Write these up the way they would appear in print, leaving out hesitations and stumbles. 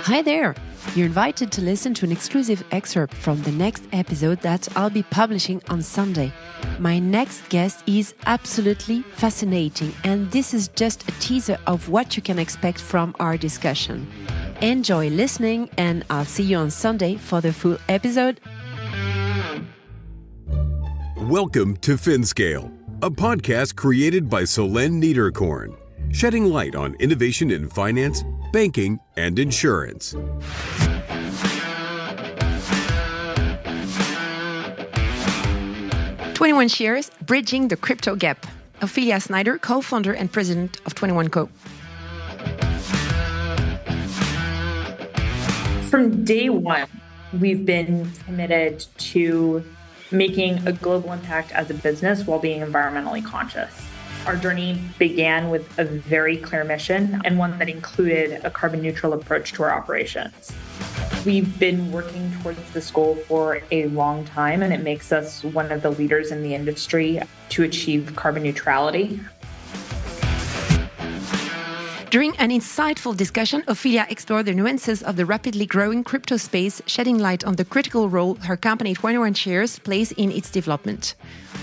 Hi there! You're invited to listen to an exclusive excerpt from the next episode that I'll be publishing on Sunday. My next guest is absolutely fascinating, and this is just a teaser of what you can expect from our discussion. Enjoy listening, and I'll see you on Sunday for the full episode. Welcome to Finscale, a podcast created by Solène Niederkorn, shedding light on innovation in finance, banking, and insurance. "21Shares, Bridging the Crypto Gap." Ophelia Snyder, co-founder and president of 21Co. From day one, we've been committed to making a global impact as a business while being environmentally conscious. Our journey began with a very clear mission and one that included a carbon neutral approach to our operations. We've been working towards this goal for a long time, and it makes us one of the leaders in the industry to achieve carbon neutrality. During an insightful discussion, Ophelia explored the nuances of the rapidly growing crypto space, shedding light on the critical role her company 21Shares plays in its development.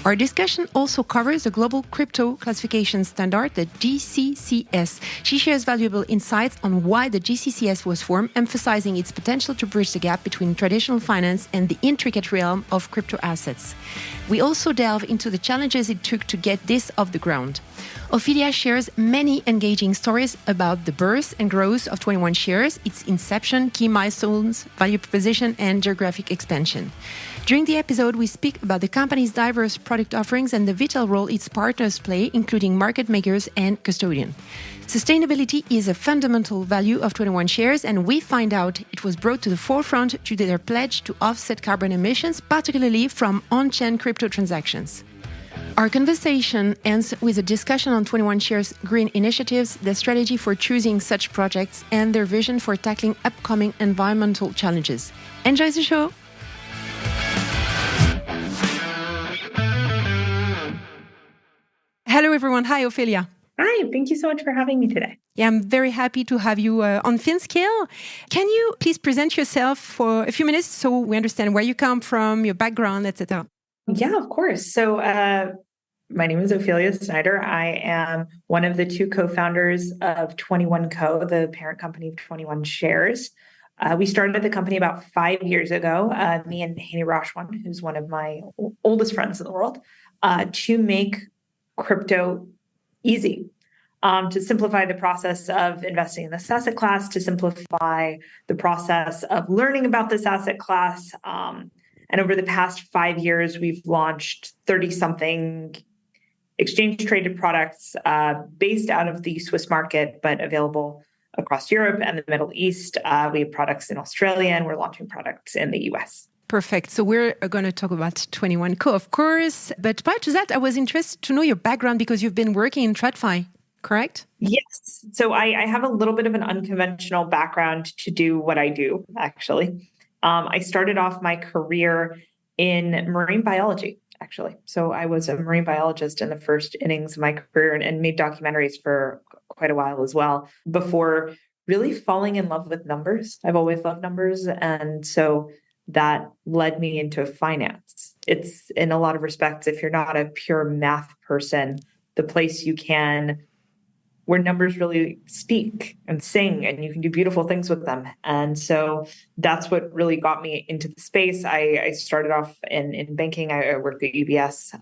Our discussion also covers the global crypto classification standard, the GCCS. She shares valuable insights on why the GCCS was formed, emphasizing its potential to bridge the gap between traditional finance and the intricate realm of crypto assets. We also delve into the challenges it took to get this off the ground. Ophelia shares many engaging stories about the birth and growth of 21Shares, its inception, key milestones, value proposition, and geographic expansion. During the episode, we speak about the company's diverse product offerings and the vital role its partners play, including market makers and custodians. Sustainability is a fundamental value of 21Shares, and we find out it was brought to the forefront due to their pledge to offset carbon emissions, particularly from on-chain crypto transactions. Our conversation ends with a discussion on 21Shares' green initiatives, their strategy for choosing such projects, and their vision for tackling upcoming environmental challenges. Enjoy the show! Hello, everyone. Hi, Ophelia. Hi, thank you so much for having me today. Yeah, I'm very happy to have you on Finscale. Can you please present yourself for a few minutes so we understand where you come from, your background, etc.? Yeah, of course. So my name is Ophelia Snyder. I am one of the two co-founders of 21Co, the parent company of 21Shares. We started the company about 5 years ago, me and Haney Rashwan, who's one of my oldest friends in the world, to make crypto easy, to simplify the process of investing in this asset class, to simplify the process of learning about this asset class. And over the past 5 years, we've launched 30-something exchange-traded products based out of the Swiss market, but available across Europe and the Middle East. We have products in Australia, and we're launching products in the US. Perfect. So we're going to talk about 21Co, of course. But prior to that, I was interested to know your background because you've been working in TradFi, correct? Yes. So I have a little bit of an unconventional background to do what I do, actually. I started off my career in marine biology, actually. So I was a marine biologist in the first innings of my career and made documentaries for quite a while as well, before really falling in love with numbers. I've always loved numbers. And so that led me into finance. It's, in a lot of respects, if you're not a pure math person, the place you can, where numbers really speak and sing, and you can do beautiful things with them. And so that's what really got me into the space. I started off in banking. I worked at UBS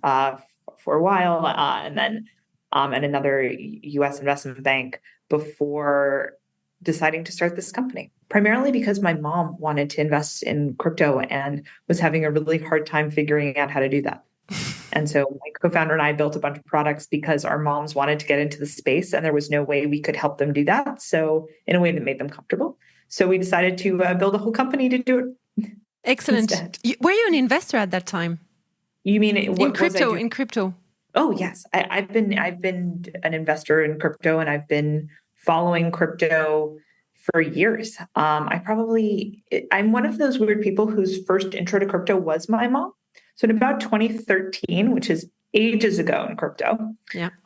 for a while, and then at another US investment bank before deciding to start this company, primarily because my mom wanted to invest in crypto and was having a really hard time figuring out how to do that. And so my co-founder and I built a bunch of products because our moms wanted to get into the space and there was no way we could help them do that. So in a way that made them comfortable. So we decided to build a whole company to do it. Excellent. Were you an investor at that time? You mean in crypto? Oh, yes. I've been an investor in crypto, and I've been following crypto for years. I'm one of those weird people whose first intro to crypto was my mom. So in about 2013, which is ages ago in crypto,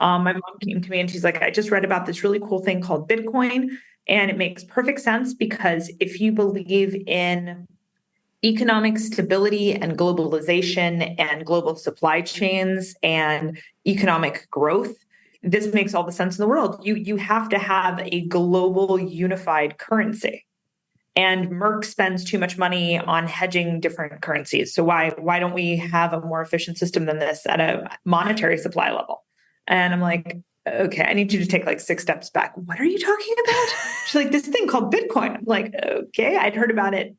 my mom came to me and she's like, I just read about this really cool thing called Bitcoin. And it makes perfect sense because if you believe in economic stability and globalization and global supply chains and economic growth, this makes all the sense in the world. You have to have a global unified currency. And Merck spends too much money on hedging different currencies. So why don't we have a more efficient system than this at a monetary supply level? And I'm like, okay, I need you to take like 6 steps back. What are you talking about? She's like, this thing called Bitcoin. I'm like, okay, I'd heard about it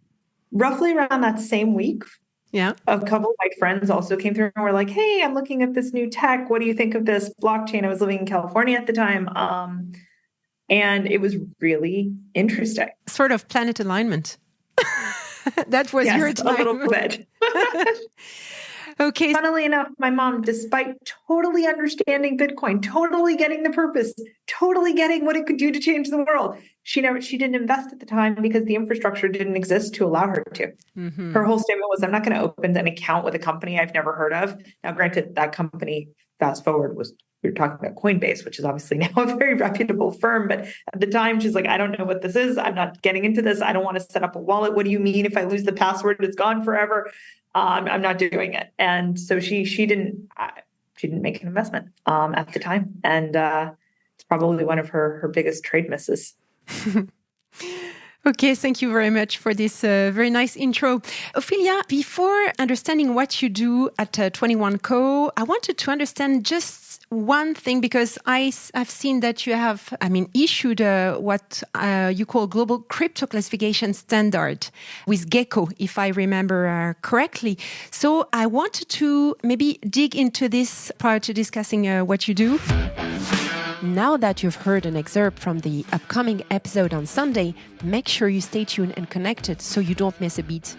roughly around that same week. Yeah. A couple of my friends also came through and were like, hey, I'm looking at this new tech. What do you think of this blockchain? I was living in California at the time. And it was really interesting. Sort of planet alignment. That was your time. A little bit. Okay. Funnily enough, my mom, despite totally understanding Bitcoin, totally getting the purpose, totally getting what it could do to change the world, she didn't invest at the time because the infrastructure didn't exist to allow her to. Mm-hmm. Her whole statement was, I'm not going to open an account with a company I've never heard of. Now, granted, that company, fast forward, we were talking about Coinbase, which is obviously now a very reputable firm. But at the time, she's like, I don't know what this is. I'm not getting into this. I don't want to set up a wallet. What do you mean if I lose the password, it's gone forever? I'm not doing it. And so she didn't make an investment at the time. And it's probably one of her biggest trade misses. Okay, thank you very much for this very nice intro. Ophelia, before understanding what you do at 21Co, I wanted to understand just one thing, because I've seen that you have, issued what you call global crypto classification standard with Gecko, if I remember correctly. So I wanted to maybe dig into this prior to discussing what you do. Now that you've heard an excerpt from the upcoming episode on Sunday, make sure you stay tuned and connected so you don't miss a beat.